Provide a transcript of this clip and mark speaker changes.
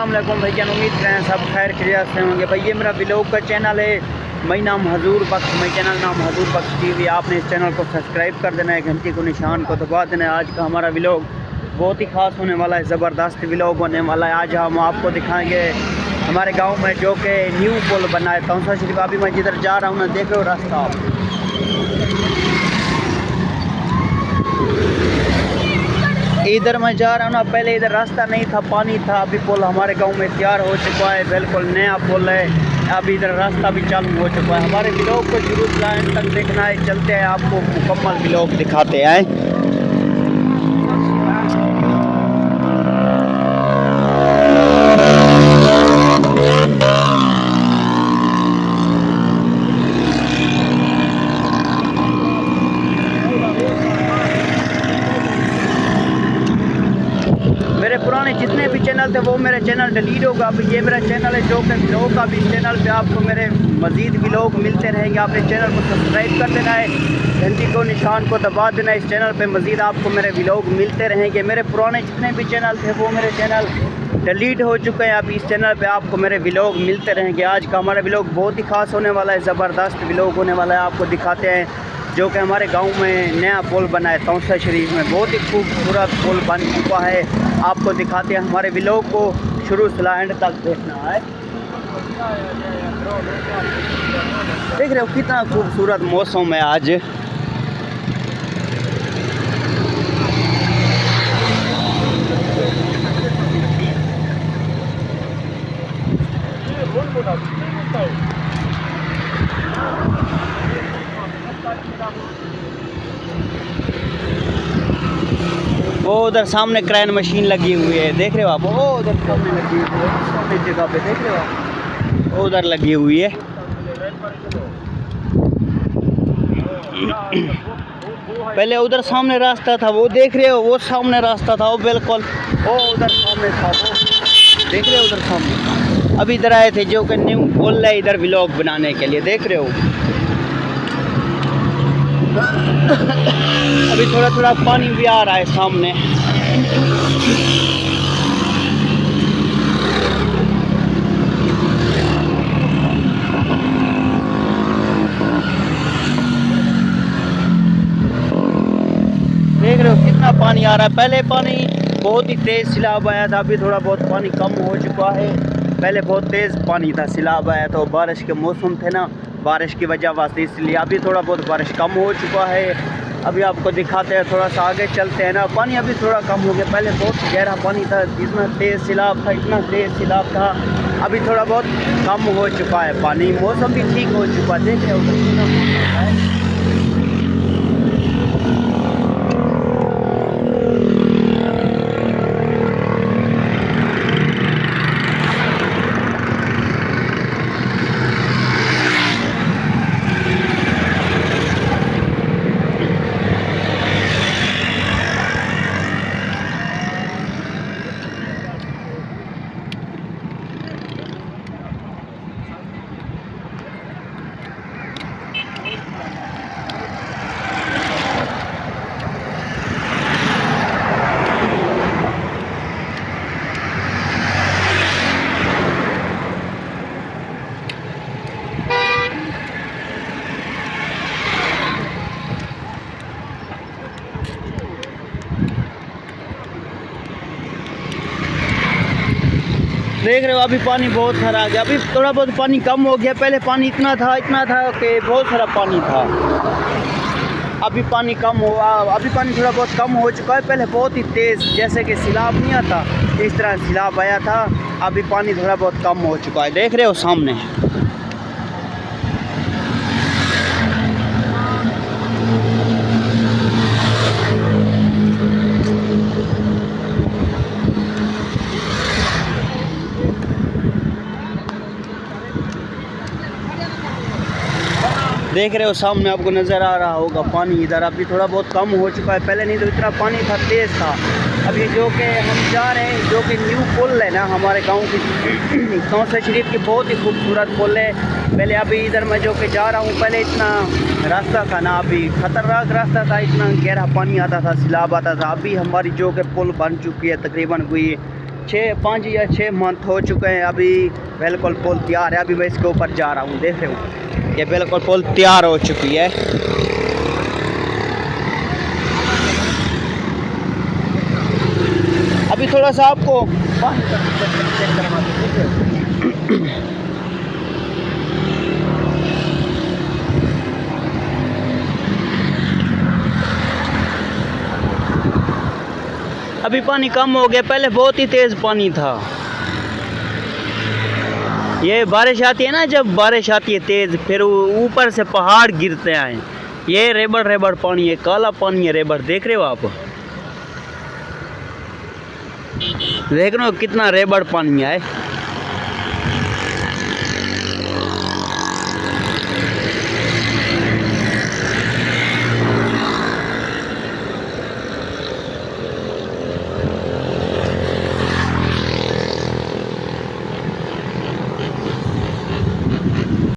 Speaker 1: अस्सलाम वालेकुम भाईजान, उम्मीद करें सब खैर खैरियत से होंगे। भाई ये मेरा व्लॉग का चैनल है, मैं नाम हजूर बख्श, मैं चैनल नाम हजूर बख्श टीवी। आपने इस चैनल को सब्सक्राइब कर देना है, घंटी को निशान को दबा देना है। आज का हमारा व्लॉग बहुत ही ख़ास होने वाला है, ज़बरदस्त व्लॉग होने वाला है। आज हम आपको दिखाएंगे हमारे गाँव में जो कि न्यू पुल बना है तौसा शरीफ। अभी मैं जिधर जा रहा हूँ ना, देख रहे हो रास्ता आप, इधर मैं जा रहा हूँ ना, पहले इधर रास्ता नहीं था, पानी था। अभी पुल हमारे गांव में तैयार हो चुका है, बिल्कुल नया पुल है। अभी इधर रास्ता भी चालू हो चुका है। हमारे व्लॉग को शुरू से एंड तक देखना है। चलते हैं, आपको मुकम्मल व्लॉग दिखाते हैं। मेरे पुराने जितने भी चैनल थे वो मेरे चैनल डिलीट होगा। अभी ये मेरा चैनल है जो कि व्लॉग का भी, इस चैनल पे आपको मेरे मज़ीद व्लॉग मिलते रहेंगे। आपने चैनल को सब्सक्राइब कर देना है, घंटी को निशान को दबा देना है। इस चैनल पे मज़ीद आपको मेरे व्लॉग मिलते रहेंगे। मेरे पुराने जितने भी चैनल थे वो मेरे चैनल डिलीट हो चुके हैं। अभी इस चैनल पे आपको मेरे व्लॉग मिलते रहेंगे। आज का हमारा व्लॉग बहुत ही ख़ास होने वाला है, ज़बरदस्त व्लॉग होने वाला है। आपको दिखाते हैं जो कि हमारे गांव में नया पुल बना है तौसा शरीफ में, बहुत ही खूबसूरत पुल बन चुका है। आपको दिखाते हैं, हमारे व्लॉग को शुरू से एंड तक देखना है। देख रहे हो कितना खूबसूरत मौसम है आज। वो उधर सामने क्रेन मशीन लगी हुई है, देख रहे हो आप, वो उधर सामने लगी हुई है, सामने जगह पे देख रहे हो आप, वो उधर लगी हुई है। पहले उधर सामने रास्ता था, वो देख रहे हो, वो सामने रास्ता था, वो बिल्कुल वो उधर सामने था, वो देख रहे हो उधर सामने। अभी इधर आए थे जो कि न्यू पुल है इधर व्लॉग बनाने के लिए, देख रहे हो। अभी थोड़ा थोड़ा पानी भी आ रहा है सामने। देख रहे हो कितना पानी आ रहा है। पहले पानी बहुत ही तेज़ सैलाब आया था, अभी थोड़ा बहुत पानी कम हो चुका है। पहले बहुत तेज़ पानी था, सैलाब आया तो बारिश के मौसम थे ना, बारिश की वजह वास्ते, इसलिए अभी थोड़ा बहुत बारिश कम हो चुका है। अभी आपको दिखाते हैं, थोड़ा सा आगे चलते हैं ना, पानी अभी थोड़ा कम हो गया। पहले बहुत गहरा पानी था, इतना तेज़ सैलाब था, इतना तेज़ सैलाब था। अभी थोड़ा बहुत कम हो चुका है पानी, मौसम भी ठीक हो चुका है। देख रहे हो कितना मौसम है। देख रहे हो अभी पानी बहुत सारा आ गया। अभी थोड़ा बहुत पानी कम हो गया, पहले पानी इतना था कि बहुत सारा पानी था। अभी पानी कम हुआ, अभी पानी थोड़ा बहुत कम हो चुका है। पहले बहुत ही तेज़, जैसे कि सैलाब नहीं आता इस तरह सैलाब आया था। अभी पानी थोड़ा बहुत कम हो चुका है, देख रहे हो सामने। देख रहे हो सामने, आपको नज़र आ रहा होगा पानी इधर अभी थोड़ा बहुत कम हो चुका है। पहले नहीं तो इतना पानी था, तेज़ था। अभी जो कि हम जा रहे हैं, जो कि न्यू पुल है ना हमारे गांव की तौसा शरीफ की, बहुत ही खूबसूरत पुल है। पहले अभी इधर मैं जो कि जा रहा हूँ, पहले इतना रास्ता था ना, अभी ख़तरनाक रास्ता था, इतना गहरा पानी आता था, सैलाब आता था। अभी हमारी जो कि पुल बन चुकी है, तकरीबन कोई 5 या 6 मंथ हो चुके हैं। अभी बिल्कुल पुल तैयार है। अभी मैं इसके ऊपर जा रहा हूँ, देख रहे हो ये बिल्कुल पुल तैयार हो चुकी है। अभी थोड़ा सा आपको अभी पानी कम हो गया, पहले बहुत ही तेज़ पानी था। ये बारिश आती है ना, जब बारिश आती है तेज़, फिर ऊपर से पहाड़ गिरते हैं। ये रेबड़ रेबड़ पानी है, काला पानी है रेबड़, देख रहे हो आप? देख रहे हो कितना रेबड़ पानी है।